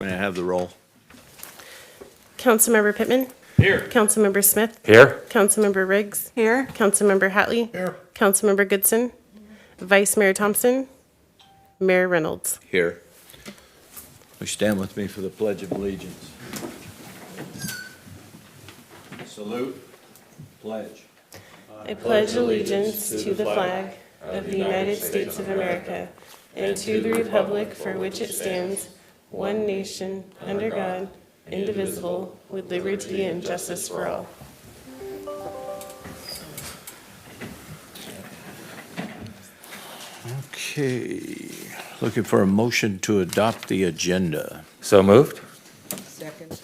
May I have the roll? Councilmember Pittman. Here. Councilmember Smith. Here. Councilmember Riggs. Here. Councilmember Hatley. Here. Councilmember Goodson. Vice Mayor Thompson. Mayor Reynolds. Here. Will you stand with me for the Pledge of Allegiance? Salute. Pledge. I pledge allegiance to the flag of the United States of America and to the republic for which it stands, one nation, under God, indivisible, with liberty and justice for all. Okay. Looking for a motion to adopt the agenda. So moved? Second.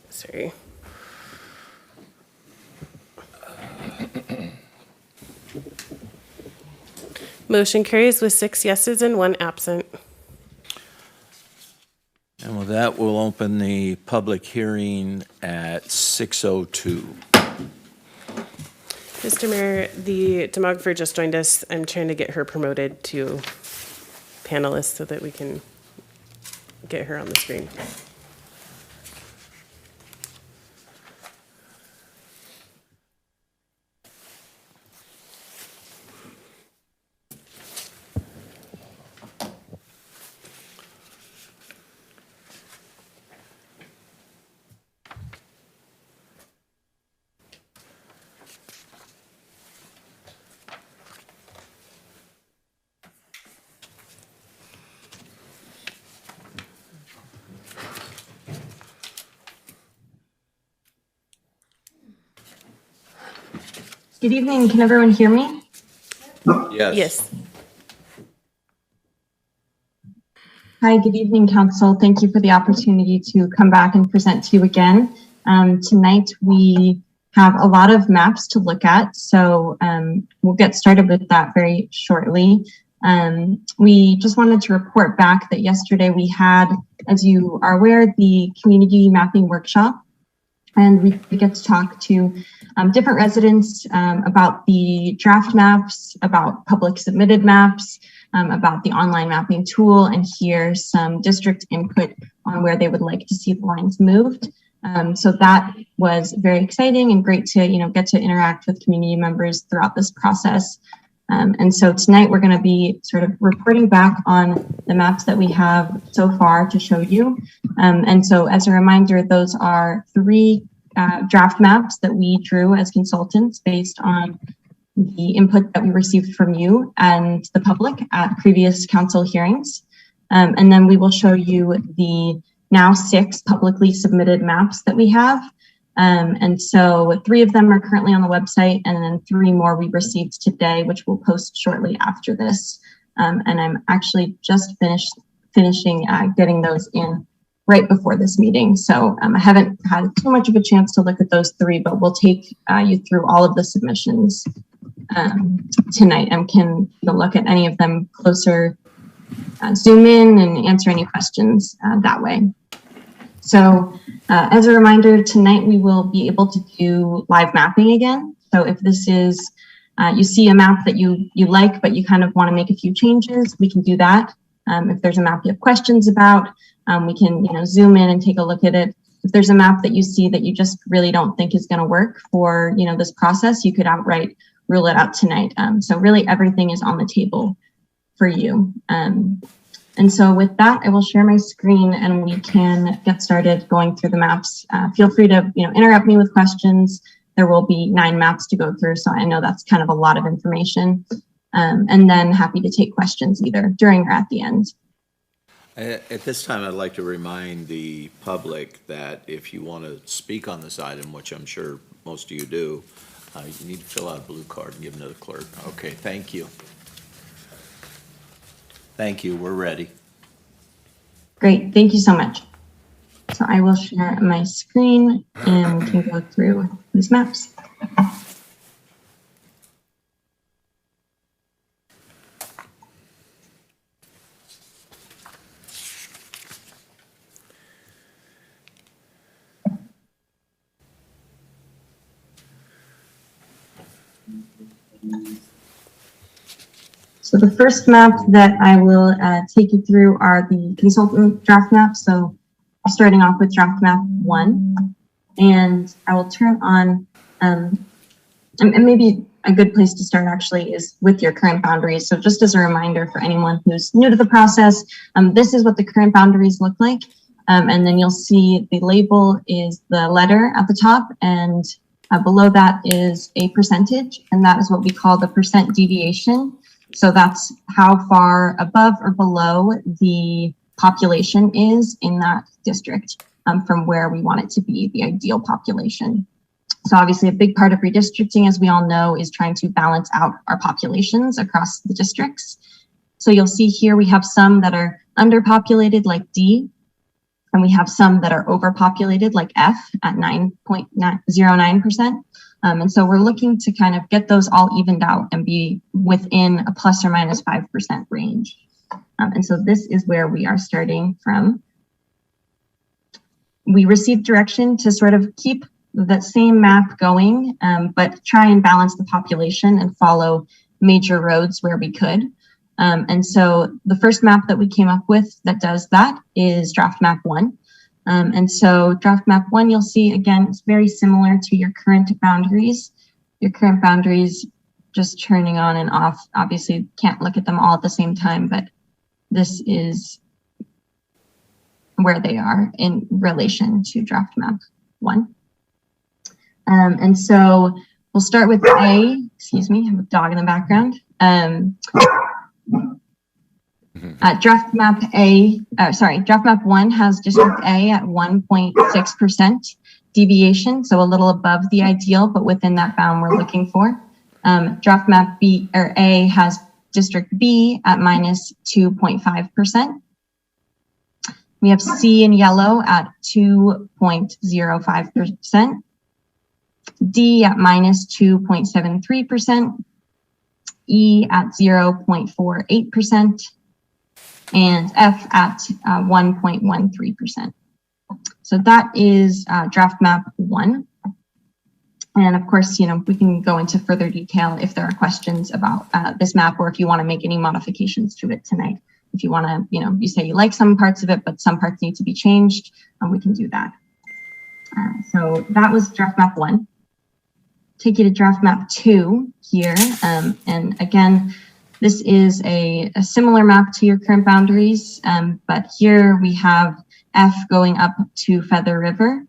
Sorry. Motion carries with 6 yeses and 1 absent. And with that, we'll open the public hearing at 6:02. Mr. Mayor, the demographer just joined us. I'm trying to get her promoted to panelist so that we can get her on the screen. Good evening. Can everyone hear me? Yes. Hi, good evening, Council. Thank you for the opportunity to come back and present to you again. Tonight, we have a lot of maps to look at, so we'll get started with that very shortly. We just wanted to report back that yesterday we had, as you are aware, the community mapping workshop, and we get to talk to different residents about the draft maps, about public submitted maps, about the online mapping tool, and hear some district input on where they would like to see the lines moved. So that was very exciting and great to get to interact with community members throughout this process. And so tonight we're going to be sort of reporting back on the maps that we have so far to show you. And so as a reminder, those are 3 draft maps that we drew as consultants based on the input that we received from you and the public at previous council hearings. And then we will show you the now 6 publicly submitted maps that we have. And so 3 of them are currently on the website, and then 3 more we received today, which we'll post shortly after this. And I'm actually just finishing getting those in right before this meeting. So I haven't had too much of a chance to look at those 3, but we'll take you through all of the submissions tonight and can look at any of them closer, zoom in and answer any questions that way. So as a reminder, tonight we will be able to do live mapping again. So if this is, you see a map that you like, but you kind of want to make a few changes, we can do that. If there's a map you have questions about, we can zoom in and take a look at it. If there's a map that you see that you just really don't think is going to work for this process, you could outright rule it out tonight. So really everything is on the table for you. And so with that, I will share my screen and we can get started going through the maps. Feel free to interrupt me with questions. There will be 9 maps to go through, so I know that's kind of a lot of information. And then happy to take questions either during or at the end. At this time, I'd like to remind the public that if you want to speak on this item, which I'm sure most of you do, you need to fill out a blue card and give it to the clerk. Okay, thank you. Thank you, we're ready. Great, thank you so much. So I will share my screen and we can go through these maps. So So the first map that I will take you through are the consultant draft maps. So starting off with draft map 1, and I will turn on, and maybe a good place to start actually is with your current boundaries. So just as a reminder for anyone who's new to the process, this is what the current boundaries look like. And then you'll see the label is the letter at the top, and below that is a percentage, and that is what we call the percent deviation. So that's how far above or below the population is in that district from where we want it to be, the ideal population. So obviously a big part of redistricting, as we all know, is trying to balance out our populations across the districts. So you'll see here we have some that are underpopulated like D, and we have some that are overpopulated like F at 9.09%. And so we're looking to kind of get those all evened out and be within a plus or minus 5% range. And so this is where we are starting from. We received direction to sort of keep that same map going, but try and balance the population and follow major roads where we could. And so the first map that we came up with that does that is draft map 1. And so draft map 1, you'll see again, it's very similar to your current boundaries. Your current boundaries just turning on and off. Obviously can't look at them all at the same time, but this is where they are in relation to draft map 1. And so we'll start with A, excuse me, I have a dog in the background. Draft map draft map 1 has district A at 1.6% deviation, so a little above the ideal, but within that bound we're looking for. Draft map B or A has district B at minus 2.5%. We have C in yellow at 2.05%. D at minus 2.73%, E at 0.48%, and F at 1.13%. So that is draft map 1. And of course, you know, we can go into further detail if there are questions about this map, or if you want to make any modifications to it tonight. If you want to, you know, you say you like some parts of it, but some parts need to be changed, we can do that. So that was draft map 1. Take you to draft map 2 here. And again, this is a similar map to your current boundaries, but here we have F going up to Feather River.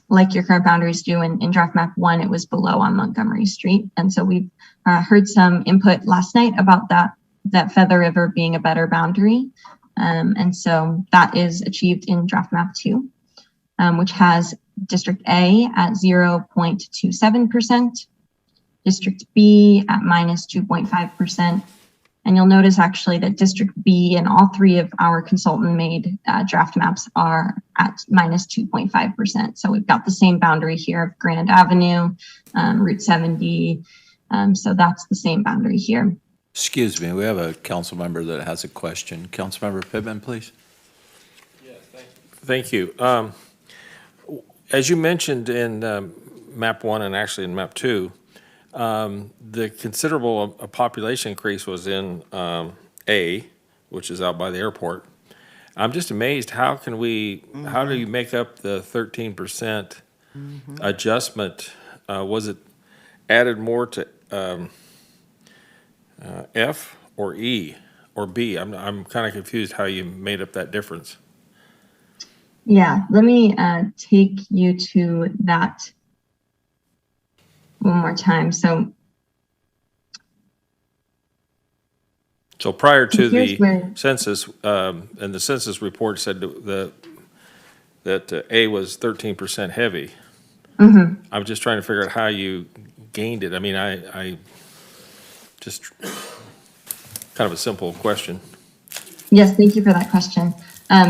Like your current boundaries do in draft map 1, it was below on Montgomery Street. And so we've heard some input last night about that Feather River being a better boundary. And so that is achieved in draft map 2, which has District A at 0.27%, District B at minus 2.5%. And you'll notice actually that District B and all 3 of our consultant-made draft maps are at minus 2.5%. So we've got the same boundary here of Grand Avenue, Route 70. So that's the same boundary here. Excuse me, we have a council member that has a question. Councilmember Pittman, please. Yes, thank you. As you mentioned in map 1 and actually in map 2, the considerable population increase was in A, which is out by the airport. I'm just amazed, how do you make up the 13% adjustment? Was it added more to F or E or B? I'm kind of confused how you made up that difference. Yeah, let me take you to that one more time. So prior to the census, and the census report said that A was 13% heavy. Mm-hmm. I'm just trying to figure out how you gained it. I mean, I just kind of a simple question. Yes, thank you for that question.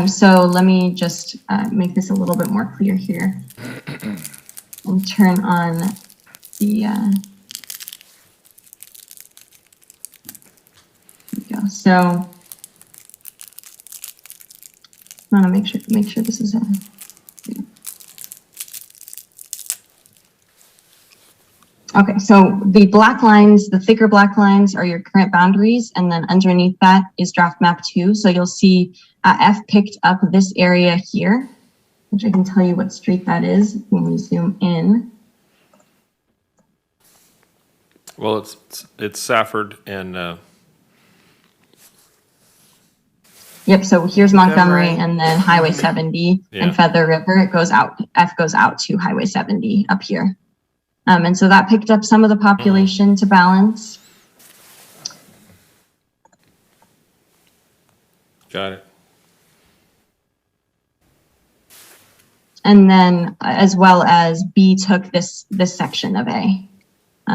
So let me just make this a little bit more clear here and turn on the, there we go. So I want to make sure this is Okay, so the black lines, the thicker black lines are your current boundaries, and then underneath that is draft map 2. So you'll see F picked up this area here, which I can tell you what street that is when we zoom in. Well, it's Safford and Yep, so here's Montgomery Montgomery. and then Highway 70 Yeah. and Feather River. It goes out, F goes out to Highway 70 up here. And so that picked up some of the population to balance. got it. And then as well as B took this section of A.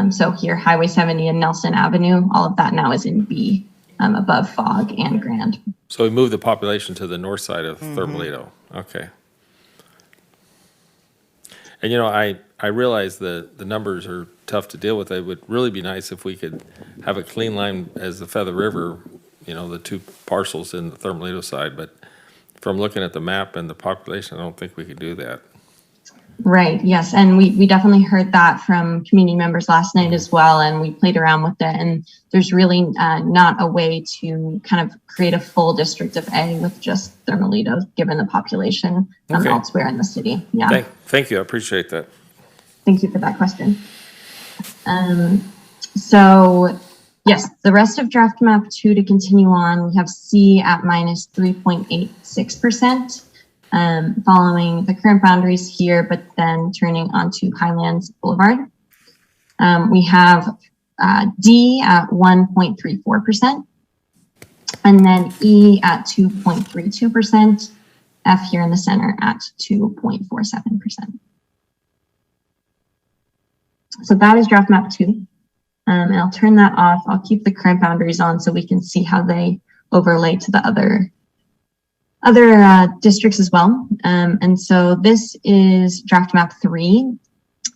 So here, Highway 70 and Nelson Avenue, all of that now is in B, above Fog and Grand. So we moved the population to the north side of Thermalito. Okay. And you know, I realize the numbers are tough to deal with. It would really be nice if we could have a clean line as the Feather River, you know, the two parcels in the Thermalito side. But from looking at the map and the population, I don't think we could do that. Right, yes, and we definitely heard that from community members last night as well, and we played around with it, and there's really not a way to kind of create a full district of A with just Thermalito, given the population Okay. elsewhere in the city. Yeah, Thank you, I appreciate that. thank you for that question. So yes, the rest of draft map 2 to continue on, we have C at minus 3.86%. Following the current boundaries here, but then turning onto Highlands Boulevard. We have D at 1.34%, and then E at 2.32%, F here in the center at 2.47%. So that is draft map 2. And I'll turn that off. I'll keep the current boundaries on so we can see how they overlay to the other districts as well. And so this is draft map 3,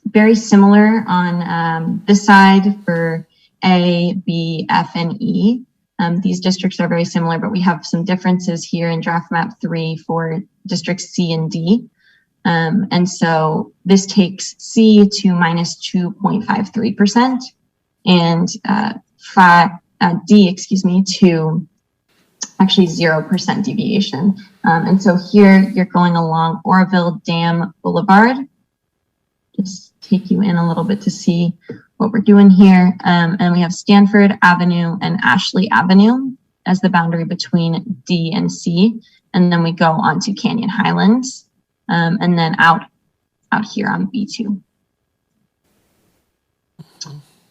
very similar on this side for A, B, F, and E. These districts are very similar, but we have some differences here in draft map 3 for districts C and D. And so this takes C to minus 2.53% and D, to actually 0% deviation. And so here you're going along Oroville Dam Boulevard. Just take you in a little bit to see what we're doing here. And we have Stanford Avenue and Ashley Avenue as the boundary between D and C. And then we go on to Canyon Highlands and then out here on B2.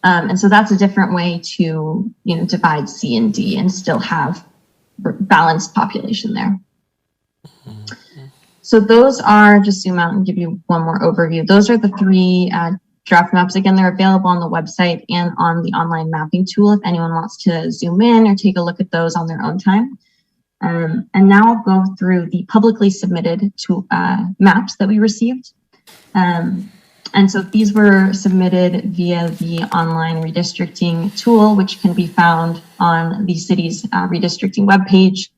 And so that's a different way to, divide C and D and still have balanced population there. So those are, just zoom out and give you one more overview. Those are the 3 draft maps. Again, they're available on the website and on the online mapping tool if anyone wants to zoom in or take a look at those on their own time. And now I'll go through the publicly submitted maps that we received. And so these were submitted via the online redistricting tool, which can be found on the city's redistricting webpage.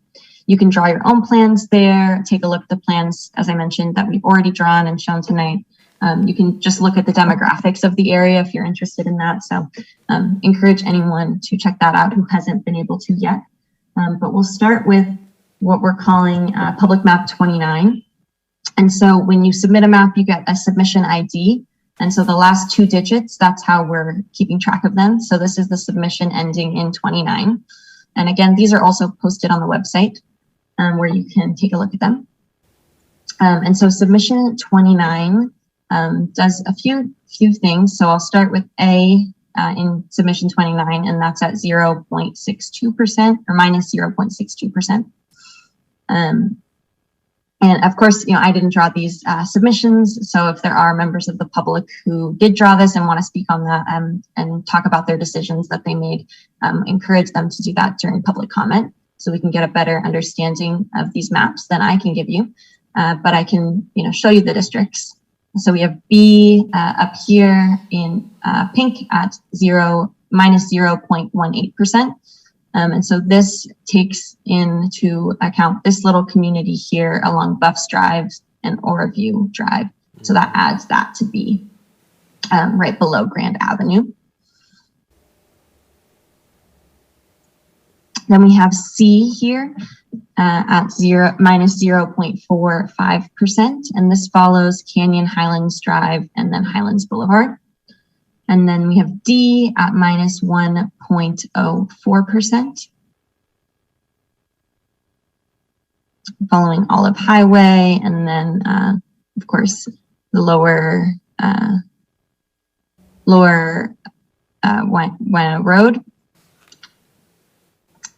You can draw your own plans there, take a look at the plans, as I mentioned, that we've already drawn and shown tonight. You can just look at the demographics of the area if you're interested in that. So encourage anyone to check that out who hasn't been able to yet. But we'll start with what we're calling Public Map 29. And so when you submit a map, you get a submission ID. And so the last 2 digits, that's how we're keeping track of them. So this is the submission ending in 29. And again, these are also posted on the website where you can take a look at them. And so submission 29 does a few things. So I'll start with A in submission 29, and that's at 0.62% or minus 0.62%. And of course, I didn't draw these submissions. So if there are members of the public who did draw this and want to speak on that and talk about their decisions that they made, encourage them to do that during public comment so we can get a better understanding of these maps than I can give you. But I can, show you the districts. So we have B up here in pink at minus 0.18%. And so this takes into account this little community here along Buffs Drive and Oroville Drive. So that adds that to B. right below Grand Avenue. Then we have C here at minus 0.45%, and this follows Canyon Highlands Drive and then Highlands Boulevard. And then we have D at minus 1.04%, following Olive Highway, and then of course the lower Wino Road.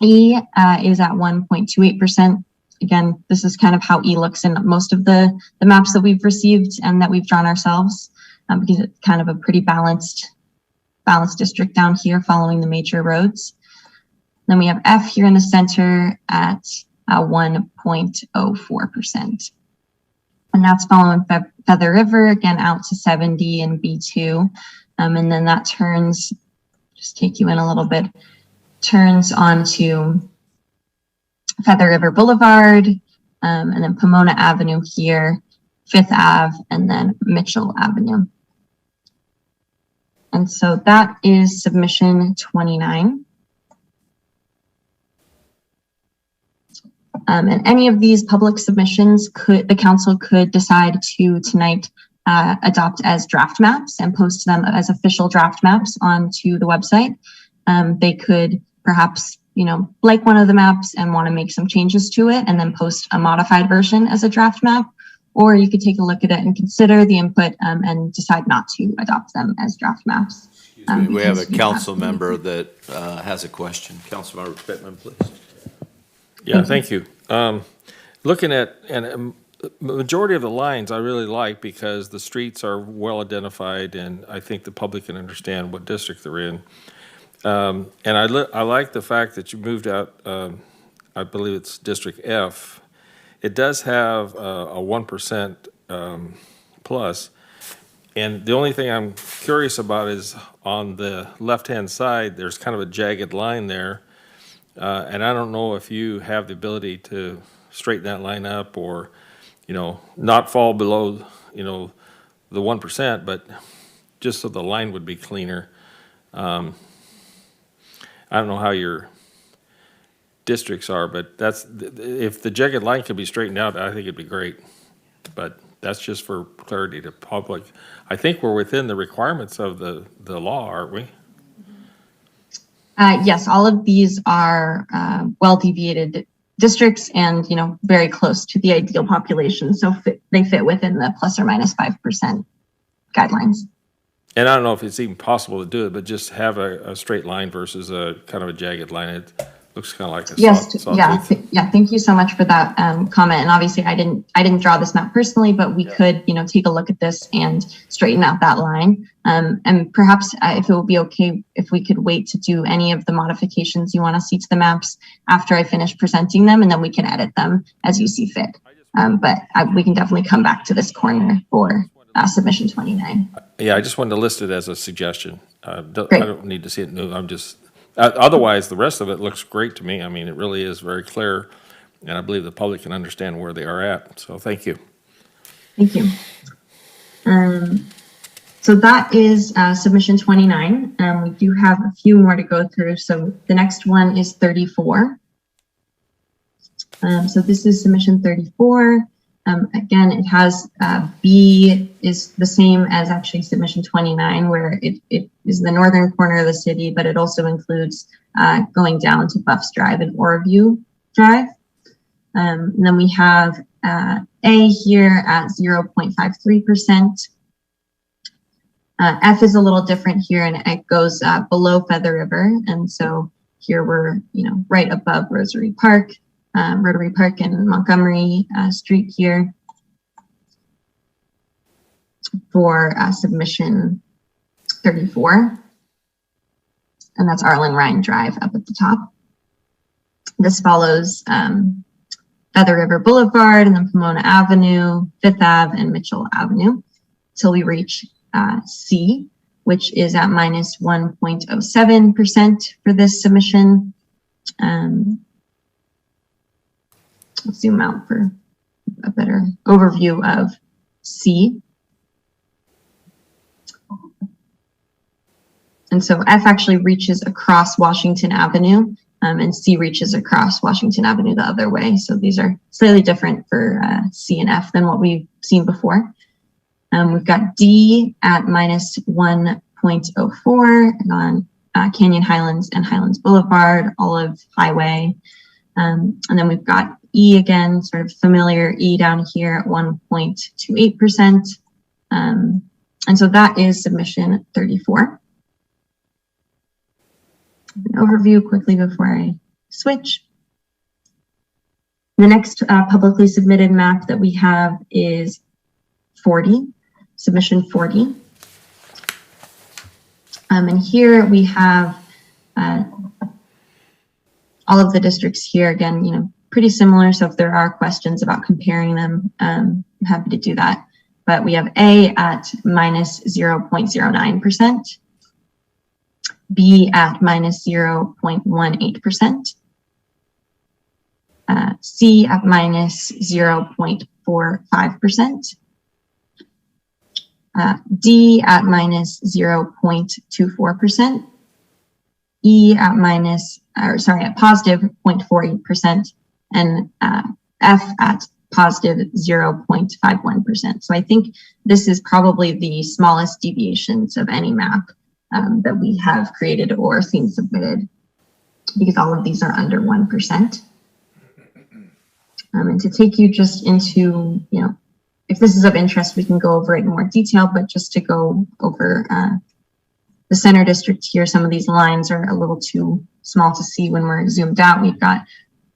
E is at 1.28%. Again, this is kind of how E looks in most of the maps that we've received and that we've drawn ourselves, because it's kind of a pretty balanced district down here following the major roads. Then we have F here in the center at 1.04%. And that's following Feather River, again out to 70 and B2. And then that turns, just take you in a little bit, turns onto Feather River Boulevard, and then Pomona Avenue here, Fifth Ave, and then Mitchell Avenue. And so that is submission 29. And any of these public submissions the council could decide to tonight adopt as draft maps and post them as official draft maps onto the website. They could perhaps, like one of the maps and want to make some changes to it and then post a modified version as a draft map, or you could take a look at it and consider the input and decide not to adopt them as draft maps. We have a council member that has a question. Councilmember Pittman, please. Yeah, thank you. Looking at, and the majority of the lines I really like because the streets are well identified and I think the public can understand what district they're in. And I like the fact that you moved out, I believe it's District F. It does have a 1% plus. And the only thing I'm curious about is on the left-hand side, there's kind of a jagged line there. And I don't know if you have the ability to straighten that line up or, not fall below, the 1%, but just so the line would be cleaner. I don't know how your districts are, but if the jagged line could be straightened out, I think it'd be great. But that's just for clarity to public. I think we're within the requirements of the law, aren't we? Yes, all of these are well-deviated districts and, very close to the ideal population. So they fit within the plus or minus 5% guidelines. And I don't know if it's even possible to do it, but just have a straight line versus a kind of a jagged line. It looks kind of like a sawtooth. Yeah. Thank you so much for that comment. And obviously, I didn't draw this map personally, but we could, take a look at this and straighten out that line. And perhaps if it would be okay if we could wait to do any of the modifications you want to see to the maps after I finish presenting them, and then we can edit them as you see fit. But we can definitely come back to this corner for submission 29. Yeah, I just wanted to list it as a suggestion. I don't need to see it new. I'm just, otherwise, the rest of it looks great to me. I mean, it really is very clear, and I believe the public can understand where they are at. So thank you. Thank you. So that is submission 29. We do have a few more to go through. So the next one is 34. So this is submission 34. Again, it has B is the same as actually submission 29, where it is the northern corner of the city, but it also includes going down to Buffs Drive and Oroville Drive. And then we have A here at 0.53%. F is a little different here, and it goes below Feather River. And so here we're, right above Rotary Park and Montgomery Street here for submission 34. And that's Arlen Ryan Drive up at the top. This follows Feather River Boulevard and then Pomona Avenue, Fifth Ave, and Mitchell Avenue till we reach C, which is at minus 1.07% for this submission. Let's zoom out for a better overview of C. And so F actually reaches across Washington Avenue, and C reaches across Washington Avenue the other way. So these are slightly different for C and F than what we've seen before. We've got D at minus 1.04 on Canyon Highlands and Highlands Boulevard, Olive Highway. And then we've got E again, sort of familiar E down here at 1.28%. And so that is submission 34. An overview quickly before I switch. The next publicly submitted map that we have is 40, submission 40. And here we have all of the districts here, again, pretty similar. So if there are questions about comparing them, I'm happy to do that. But we have A at minus 0.09%, B at minus 0.18%, C at minus 0.45%, D at minus 0.24%, E at at positive 0.48%, and F at positive 0.51%. So I think this is probably the smallest deviations of any map that we have created or seen submitted, because all of these are under 1%. And to take you just into, if this is of interest, we can go over it in more detail, but just to go over the center district here, some of these lines are a little too small to see when we're zoomed out. We've got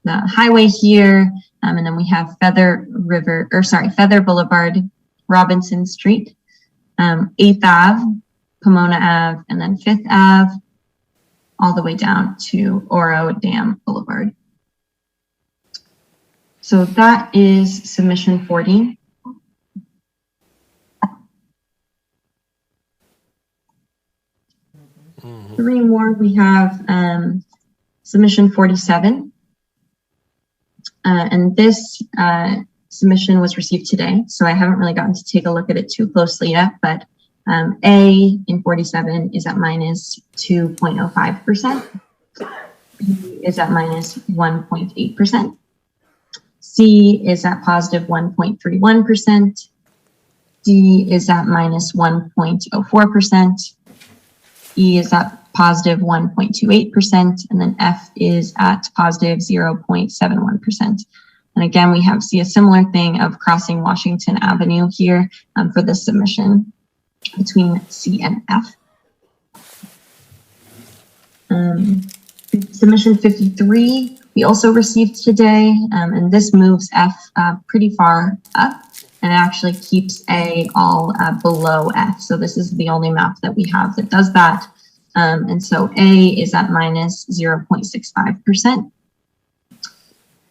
the highway here, and then we have Feather Boulevard, Robinson Street, 8th Ave, Pomona Ave, and then 5th Ave, all the way down to Oro Dam Boulevard. So that is submission 40. Three more, we have submission 47. And this submission was received today, so I haven't really gotten to take a look at it too closely yet, but A in 47 is at minus 2.05%. B is at minus 1.8%. C is at positive 1.31%. D is at minus 1.04%. E is at positive 1.28%, and then F is at positive 0.71%. And again, we see a similar thing of crossing Washington Avenue here for this submission between C and F. Submission 53, we also received today, and this moves F pretty far up, and it actually keeps A all below F. So this is the only map that we have that does that. And so A is at minus 0.65%.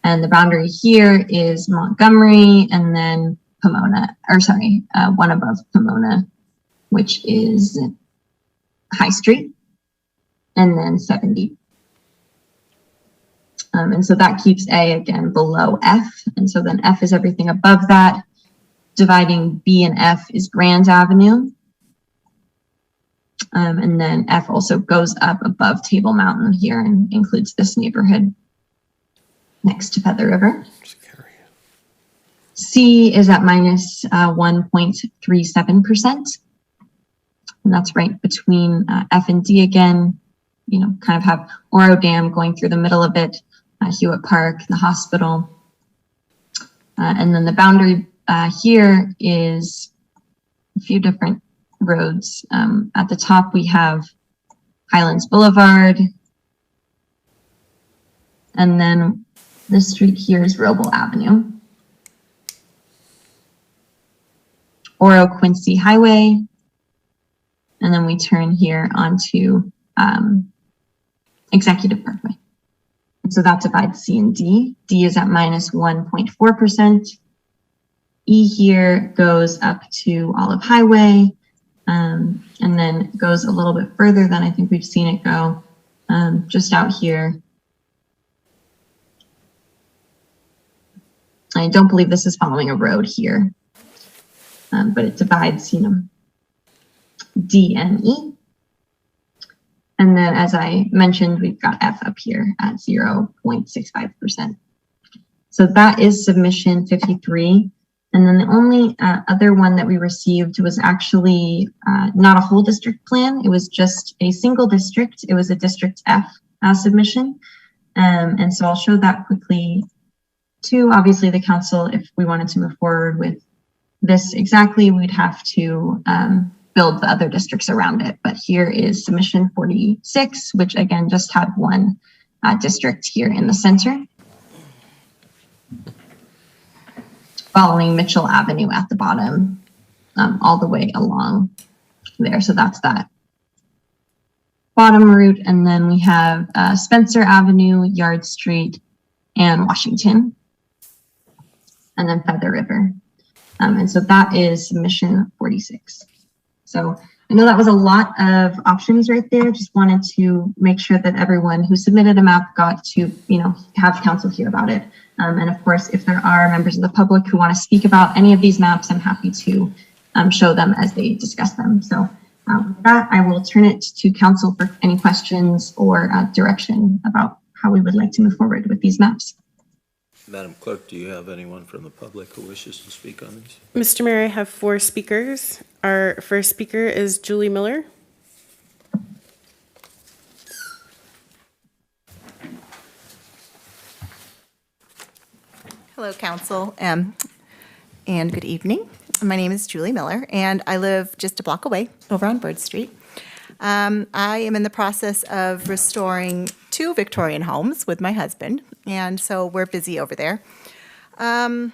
And the boundary here is Montgomery, and then Pomona, one above Pomona, which is High Street, and then 70. And so that keeps A again below F. And so then F is everything above that. Dividing B and F is Grand Avenue. And then F also goes up above Table Mountain here and includes this neighborhood next to Feather River. C is at minus 1.37%. And that's right between F and D again. Kind of have Oro Dam going through the middle of it, Hewitt Park, the hospital. And then the boundary here is a few different roads. At the top, we have Highlands Boulevard. And then this street here is Roble Avenue. Oro Quincy Highway. And then we turn here onto Executive Parkway. And so that divides C and D. D is at minus 1.4%. E here goes up to Olive Highway, and then goes a little bit further than I think we've seen it go, just out here. I don't believe this is following a road here, but it divides, D and E. And then, as I mentioned, we've got F up here at 0.65%. So that is submission 53. And then the only other one that we received was actually not a whole district plan. It was just a single district. It was a District F submission. And so I'll show that quickly too. Obviously, the council, if we wanted to move forward with this exactly, we'd have to build the other districts around it. But here is submission 46, which again just had one district here in the center, following Mitchell Avenue at the bottom, all the way along there. So that's that bottom route. And then we have Spencer Avenue, Yard Street, and Washington, and then Feather River. And so that is submission 46. So I know that was a lot of options right there. Just wanted to make sure that everyone who submitted a map got to, have council hear about it. And of course, if there are members of the public who want to speak about any of these maps, I'm happy to show them as they discuss them. So with that, I will turn it to council for any questions or direction about how we would like to move forward with these maps. Madam Clerk, do you have anyone from the public who wishes to speak on these? Mr. Mayor, I have 4 speakers. Our first speaker is Julie Miller. Hello, Council, and good evening. My name is Julie Miller, and I live just a block away over on Bird Street. I am in the process of restoring 2 Victorian homes with my husband, and so we're busy over there. I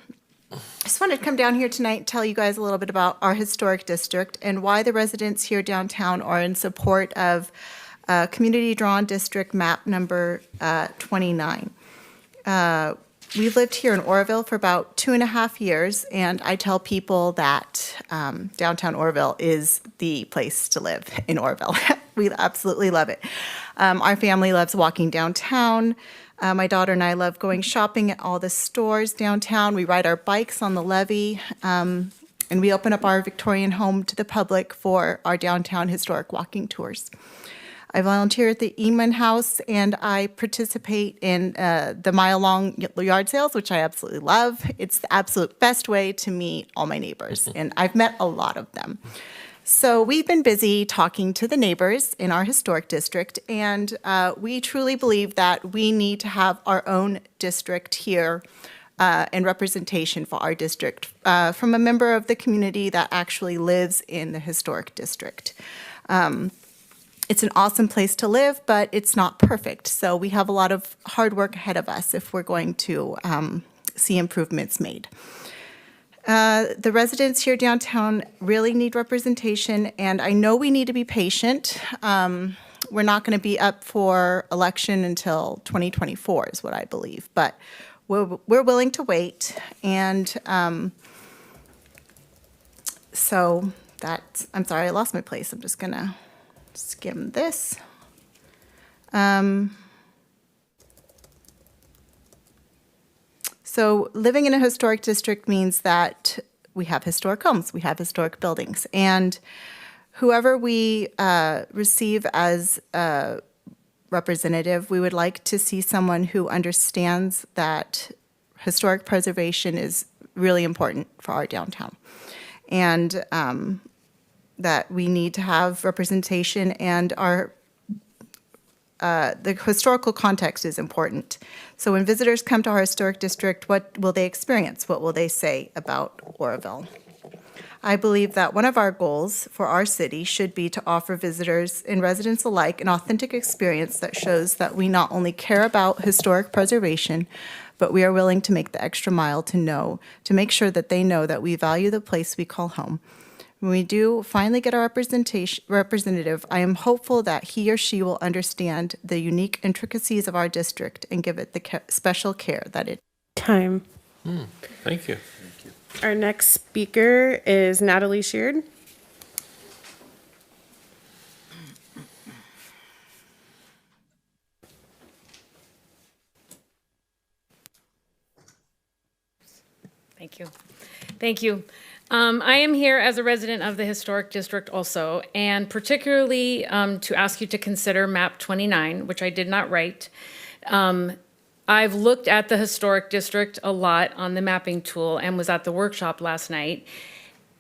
just wanted to come down here tonight and tell you guys a little bit about our historic district and why the residents here downtown are in support of community drawn district map number 29. We've lived here in Oroville for about 2.5 years, and I tell people that downtown Oroville is the place to live in Oroville. We absolutely love it. Our family loves walking downtown. My daughter and I love going shopping at all the stores downtown. We ride our bikes on the levee, and we open up our Victorian home to the public for our downtown historic walking tours. I volunteer at the Eman House, and I participate in the mile-long yard sales, which I absolutely love. It's the absolute best way to meet all my neighbors, and I've met a lot of them. So we've been busy talking to the neighbors in our historic district, and we truly believe that we need to have our own district here and representation for our district from a member of the community that actually lives in the historic district. It's an awesome place to live, but it's not perfect. So we have a lot of hard work ahead of us if we're going to see improvements made. The residents here downtown really need representation, and I know we need to be patient. We're not going to be up for election until 2024 is what I believe, but we're willing to wait. And so that's, I'm sorry, I lost my place. I'm just going to skim this. So living in a historic district means that we have historic homes, we have historic buildings, and whoever we receive as a representative, we would like to see someone who understands that historic preservation is really important for our downtown, and that we need to have representation, and our the historical context is important. So when visitors come to our historic district, what will they experience? What will they say about Oroville? I believe that one of our goals for our city should be to offer visitors and residents alike an authentic experience that shows that we not only care about historic preservation, but we are willing to make the extra mile to make sure that they know that we value the place we call home. When we do finally get our representative, I am hopeful that he or she will understand the unique intricacies of our district and give it the special care that it. Time. Thank you. Our next speaker is Natalie Sheard. Thank you. Thank you. I am here as a resident of the Historic District also, and particularly to ask you to consider map 29, which I did not write. I've looked at the Historic District a lot on the mapping tool and was at the workshop last night.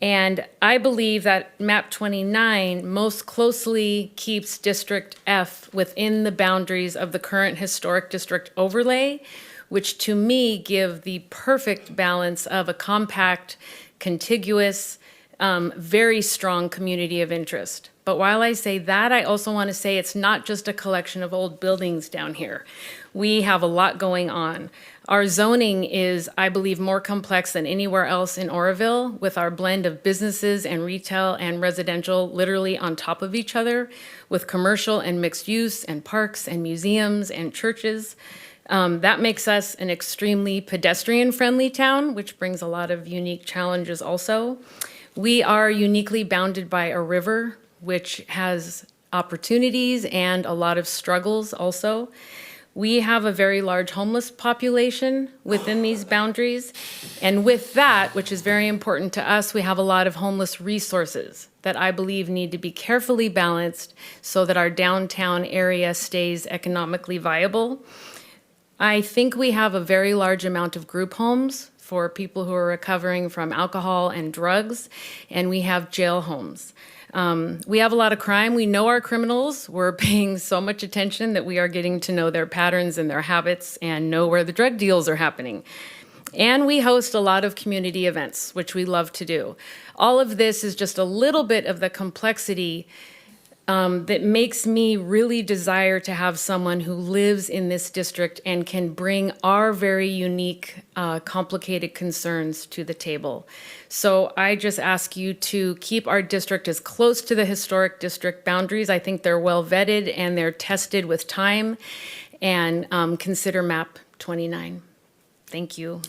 And I believe that map 29 most closely keeps District F within the boundaries of the current Historic District overlay, which to me give the perfect balance of a compact, contiguous, very strong community of interest. But while I say that, I also want to say it's not just a collection of old buildings down here. We have a lot going on. Our zoning is, I believe, more complex than anywhere else in Oroville, with our blend of businesses and retail and residential literally on top of each other, with commercial and mixed use and parks and museums and churches. That makes us an extremely pedestrian-friendly town, which brings a lot of unique challenges also. We are uniquely bounded by a river, which has opportunities and a lot of struggles also. We have a very large homeless population within these boundaries. And with that, which is very important to us, we have a lot of homeless resources that I believe need to be carefully balanced so that our downtown area stays economically viable. I think we have a very large amount of group homes for people who are recovering from alcohol and drugs, and we have jail homes. We have a lot of crime. We know our criminals. We're paying so much attention that we are getting to know their patterns and their habits and know where the drug deals are happening. And we host a lot of community events, which we love to do. All of this is just a little bit of the complexity that makes me really desire to have someone who lives in this district and can bring our very unique, complicated concerns to the table. So I just ask you to keep our district as close to the historic district boundaries. I think they're well vetted and they're tested with time, and consider map 29. Thank you.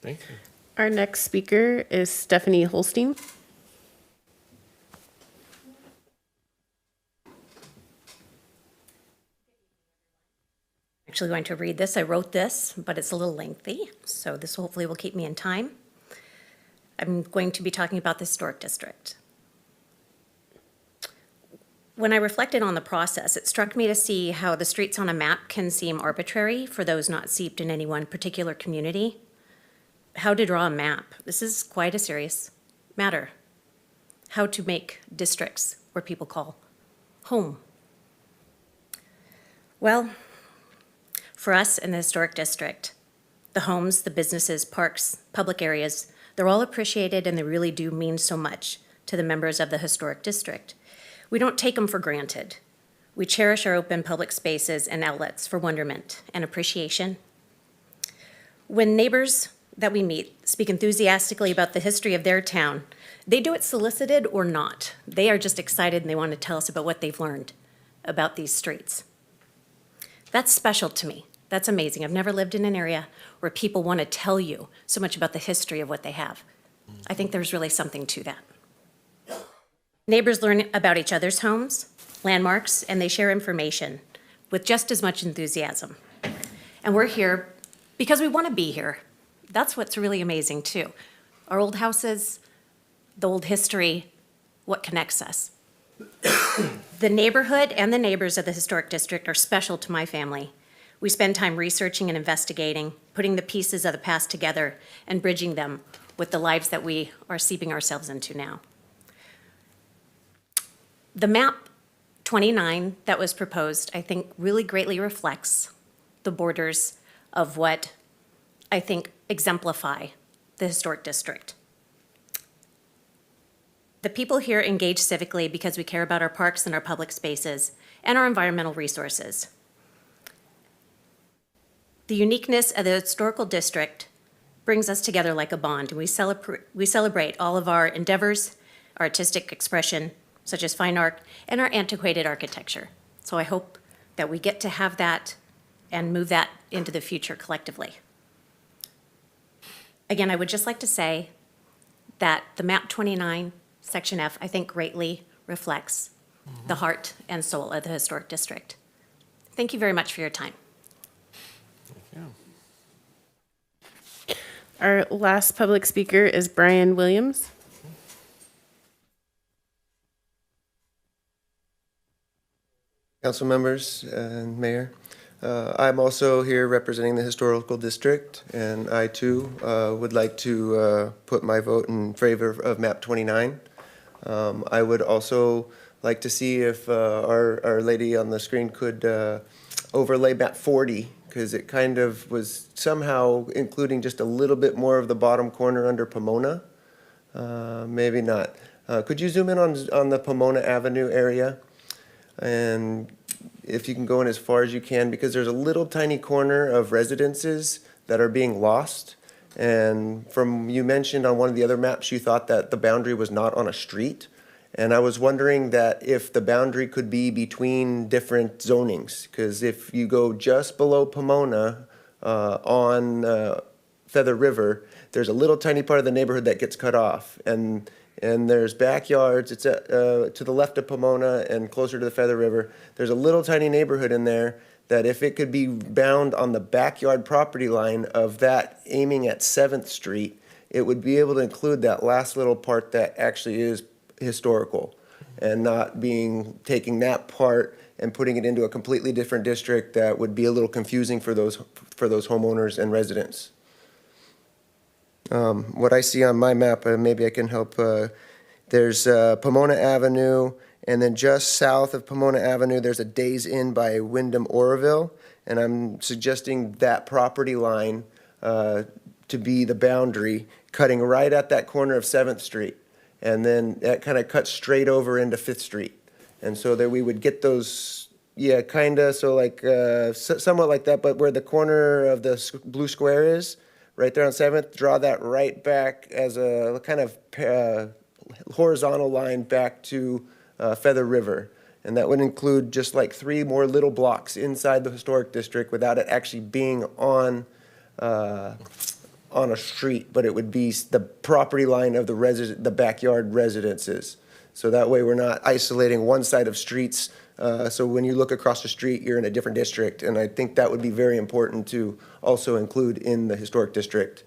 Thank you. Our next speaker is Stephanie Holstein. Actually going to read this. I wrote this, but it's a little lengthy, so this hopefully will keep me in time. I'm going to be talking about the historic district. When I reflected on the process, it struck me to see how the streets on a map can seem arbitrary for those not steeped in any one particular community. How to draw a map. This is quite a serious matter. How to make districts where people call home. Well, for us in the historic district, the homes, the businesses, parks, public areas, they're all appreciated and they really do mean so much to the members of the historic district. We don't take them for granted. We cherish our open public spaces and outlets for wonderment and appreciation. When neighbors that we meet speak enthusiastically about the history of their town, they do it solicited or not. They are just excited and they want to tell us about what they've learned about these streets. That's special to me. That's amazing. I've never lived in an area where people want to tell you so much about the history of what they have. I think there's really something to that. Neighbors learn about each other's homes, landmarks, and they share information with just as much enthusiasm. And we're here because we want to be here. That's what's really amazing too. Our old houses, the old history, what connects us. The neighborhood and the neighbors of the historic district are special to my family. We spend time researching and investigating, putting the pieces of the past together and bridging them with the lives that we are seeping ourselves into now. The map 29 that was proposed, I think, really greatly reflects the borders of what I think exemplify the historic district. The people here engage civically because we care about our parks and our public spaces and our environmental resources. The uniqueness of the historical district brings us together like a bond, and we celebrate all of our endeavors, our artistic expression, such as fine art, and our antiquated architecture. So I hope that we get to have that and move that into the future collectively. Again, I would just like to say that the map 29, Section F, I think greatly reflects the heart and soul of the historic district. Thank you very much for your time. Our last public speaker is Brian Williams. Council members and mayor. I'm also here representing the historical district, and I too would like to put my vote in favor of map 29. I would also like to see if our lady on the screen could overlay map 40, because it kind of was somehow including just a little bit more of the bottom corner under Pomona. Maybe not. Could you zoom in on the Pomona Avenue area? And if you can go in as far as you can, because there's a little tiny corner of residences that are being lost. And from, you mentioned on one of the other maps, you thought that the boundary was not on a street. And I was wondering that if the boundary could be between different zonings, because if you go just below Pomona on Feather River, there's a little tiny part of the neighborhood that gets cut off. And there's backyards, it's to the left of Pomona and closer to the Feather River. There's a little tiny neighborhood in there that if it could be bound on the backyard property line of that aiming at 7th Street, it would be able to include that last little part that actually is historical and not taking that part and putting it into a completely different district that would be a little confusing for those homeowners and residents. What I see on my map, maybe I can help, there's Pomona Avenue, and then just south of Pomona Avenue, there's a Days Inn by Wyndham Oroville, and I'm suggesting that property line to be the boundary, cutting right at that corner of 7th Street. And then that kind of cuts straight over into 5th Street. And so that we would get those, yeah, kind of, so like, somewhat like that, but where the corner of the blue square is, right there on 7th, draw that right back as a kind of horizontal line back to Feather River. And that would include just like 3 more little blocks inside the historic district without it actually being on a street, but it would be the property line of the backyard residences. So that way we're not isolating one side of streets. So when you look across the street, you're in a different district. And I think that would be very important to also include in the historic district.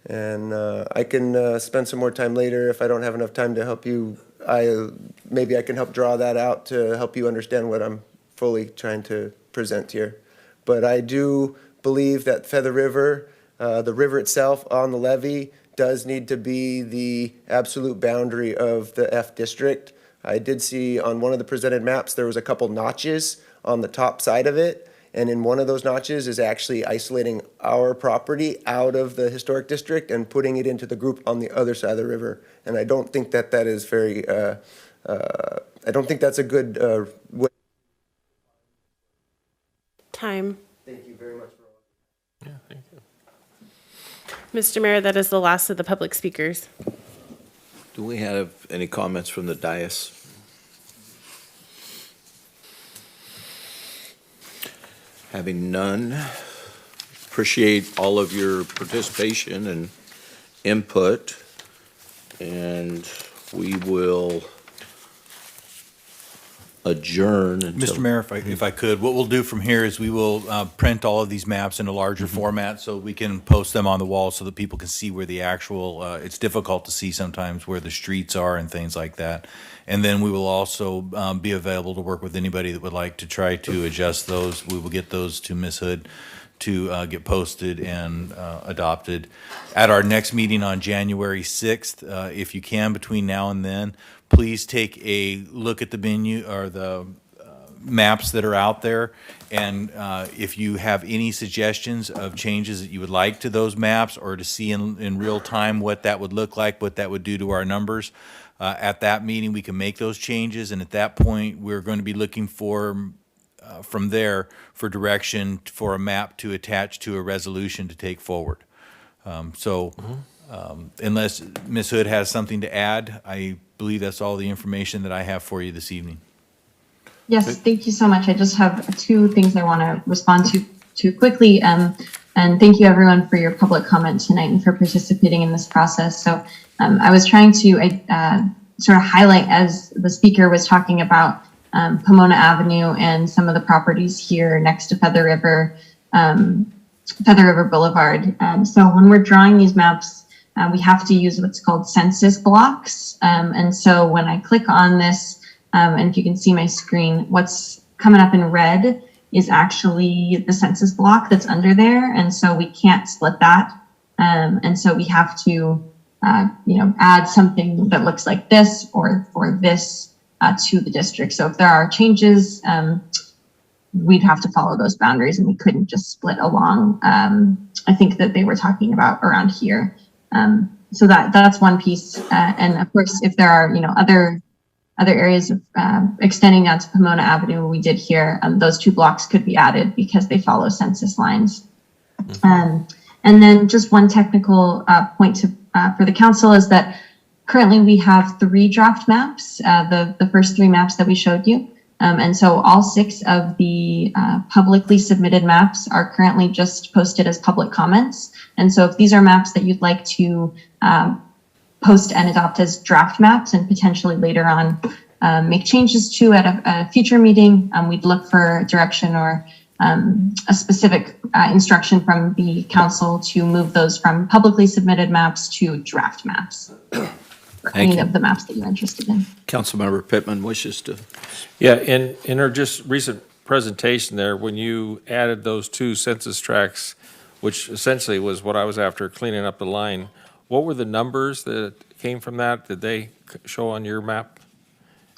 And I can spend some more time later if I don't have enough time to help you. Maybe I can help draw that out to help you understand what I'm fully trying to present here. But I do believe that Feather River, the river itself on the levee, does need to be the absolute boundary of the F district. I did see on one of the presented maps there was a couple notches on the top side of it, and in one of those notches is actually isolating our property out of the historic district and putting it into the group on the other side of the river. And I don't think that is very, I don't think that's a good way. Time. Thank you very much for all. Yeah, thank you. Mr. Mayor, that is the last of the public speakers. Do we have any comments from the dais? Having none, appreciate all of your participation and input, and we will adjourn until. Mr. Mayor, if I could, what we'll do from here is we will print all of these maps in a larger format so we can post them on the wall so that people can see where the actual, it's difficult to see sometimes where the streets are and things like that. And then we will also be available to work with anybody that would like to try to adjust those. We will get those to Ms. Hood to get posted and adopted. At our next meeting on January 6th, if you can between now and then, please take a look at the menu or the maps that are out there. And if you have any suggestions of changes that you would like to those maps or to see in real time what that would look like, what that would do to our numbers, at that meeting we can make those changes. And at that point, we're going to be looking for from there for direction for a map to attach to a resolution to take forward. Unless Ms. Hood has something to add, I believe that's all the information that I have for you this evening. Yes, thank you so much. I just have 2 things I want to respond to quickly. And thank you everyone for your public comment tonight and for participating in this process. So I was trying to sort of highlight as the speaker was talking about Pomona Avenue and some of the properties here next to Feather River. Feather River Boulevard. So when we're drawing these maps, we have to use what's called census blocks. And so when I click on this, and if you can see my screen, what's coming up in red is actually the census block that's under there. And so we can't split that. And so we have to, add something that looks like this or this to the district. So if there are changes, we'd have to follow those boundaries and we couldn't just split along. I think that they were talking about around here. So that's one piece. And of course, if there are, other areas of extending out to Pomona Avenue, we did here, those 2 blocks could be added because they follow census lines. And then just one technical point for the council is that currently we have 3 draft maps, the first 3 maps that we showed you. And so all 6 of the publicly submitted maps are currently just posted as public comments. And so if these are maps that you'd like to post and adopt as draft maps and potentially later on make changes to at a future meeting, we'd look for direction or a specific instruction from the council to move those from publicly submitted maps to draft maps. For any of the maps that you're interested in. Councilmember Pittman wishes to. Yeah, in her just recent presentation there, when you added those 2 census tracts, which essentially was what I was after, cleaning up the line, what were the numbers that came from that? Did they show on your map?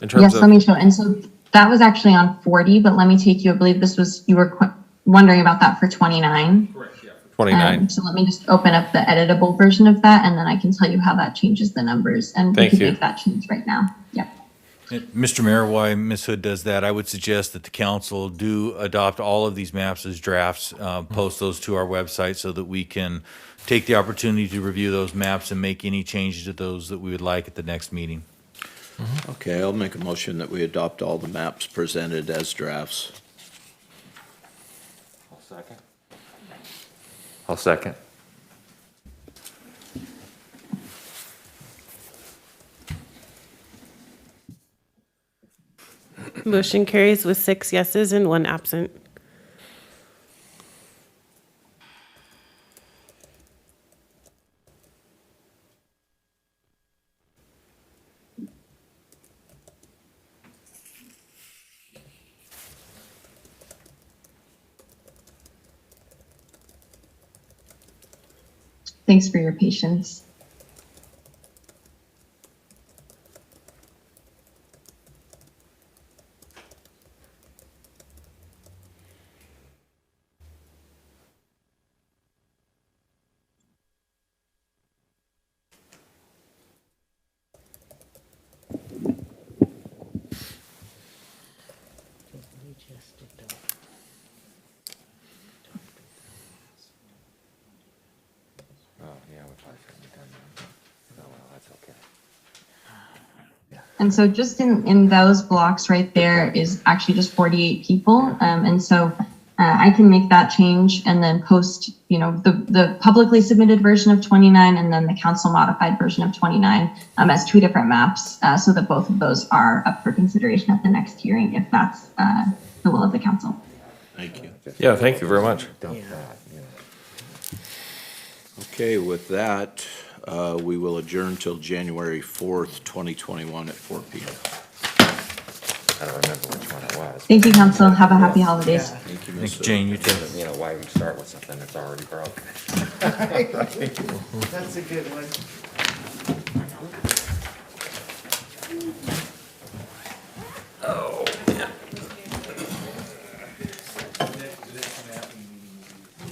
In terms Yes, of, let me show. And so that was actually on 40, but let me take you, I believe this was, you were wondering about that for 29. Correct, yeah. 29. So let me just open up the editable version of that, and then I can tell you how that changes the numbers. And we can make that change right now. Yep. Mr. Mayor, while Ms. Hood does that, I would suggest that the council do adopt all of these maps as drafts, post those to our website so that we can take the opportunity to review those maps and make any changes to those that we would like at the next meeting. Okay, I'll make a motion that we adopt all the maps presented as drafts. I'll second. Motion carries with 6 yeses and 1 absent. Thanks for your patience. And so just in those blocks right there is actually just 48 people. And so I can make that change and then post, the publicly submitted version of 29 and then the council modified version of 29 as 2 different maps so that both of those are up for consideration at the next hearing if that's the will of the council. Thank you. Yeah, thank you very much. Okay, with that, we will adjourn till January 4th, 2021 at 4 p.m. I don't remember which one it was. Thank you, council. Have a happy holidays. Thank you, Thanks, Ms. Jane, you too. You know, why we start with something that's already broken. That's a good one.